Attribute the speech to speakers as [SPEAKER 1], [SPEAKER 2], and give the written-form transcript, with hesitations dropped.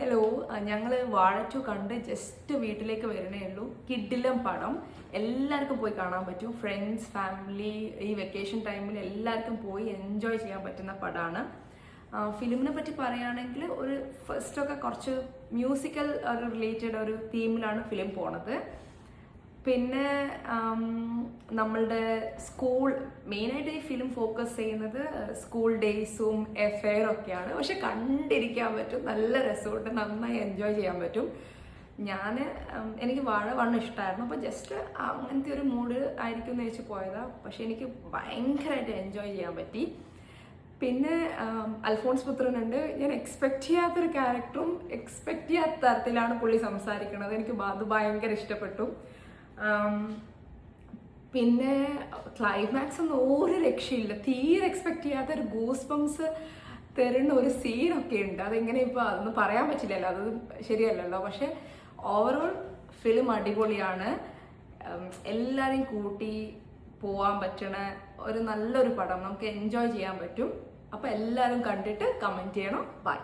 [SPEAKER 1] Hello, ഞങ്ങൾ വാഴ 2 കണ്ട് ജസ്റ്റ് വീട്ടിലേക്ക് വരണേ ഉള്ളൂ. കിഡിലം പടം, എല്ലാവർക്കും പോയി കാണാൻ പറ്റും. ഫ്രണ്ട്സ്, ഫാമിലി, ഈ വെക്കേഷൻ ടൈമിൽ എല്ലാവർക്കും പോയി എൻജോയ് ചെയ്യാൻ പറ്റുന്ന പടമാണ്. ഫിലിമിനെ പറ്റി പറയുകയാണെങ്കിൽ ഒരു ഫസ്റ്റൊക്കെ കുറച്ച് മ്യൂസിക്കൽ ഒരു റിലേറ്റഡ് ഒരു തീമിലാണ് ഫിലിം പോണത്. പിന്നെ നമ്മളുടെ സ്കൂൾ, മെയിനായിട്ട് ഈ ഫിലിം ഫോക്കസ് ചെയ്യുന്നത് സ്കൂൾ ഡേയ്സും എഫെയറും ഒക്കെയാണ്. പക്ഷെ കണ്ടിരിക്കാൻ പറ്റും, നല്ല രസമുണ്ട്, നന്നായി എൻജോയ് ചെയ്യാൻ പറ്റും. എനിക്ക് വാഴ 1 ഇഷ്ടമായിരുന്നു. അപ്പോൾ ജസ്റ്റ് അങ്ങനത്തെ ഒരു മൂഡ് ആയിരിക്കും എന്ന് വെച്ച് പോയതാണ്. പക്ഷെ എനിക്ക് ഭയങ്കരമായിട്ട് എൻജോയ് ചെയ്യാൻ പറ്റി. പിന്നെ അൽഫോൺസ് പുത്രനുണ്ട്. ഞാൻ എക്സ്പെക്റ്റ് ചെയ്യാത്തൊരു ക്യാരക്ടറും എക്സ്പെക്റ്റ് ചെയ്യാത്ത തരത്തിലാണ് പുള്ളി സംസാരിക്കുന്നത്. എനിക്ക് അത് ഭയങ്കര ഇഷ്ടപ്പെട്ടു. പിന്നെ ക്ലൈമാക്സ് ഒന്നും ഒരു രക്ഷയില്ല, തീരെ എക്സ്പെക്ട് ചെയ്യാത്ത ഒരു ഗൂസ് ബംസ് തരുന്ന ഒരു സീനൊക്കെ ഉണ്ട്. അതെങ്ങനെ ഇപ്പോൾ അതൊന്നും പറയാൻ പറ്റില്ലല്ലോ, അത് ശരിയല്ലല്ലോ. പക്ഷെ ഓവറോൾ ഫിലിം അടിപൊളിയാണ്. എല്ലാവരെയും കൂട്ടി പോവാൻ പറ്റണ ഒരു നല്ലൊരു പടം, നമുക്ക് എൻജോയ് ചെയ്യാൻ പറ്റും. അപ്പോൾ എല്ലാവരും കണ്ടിട്ട് കമൻറ്റ് ചെയ്യണം. ബൈ.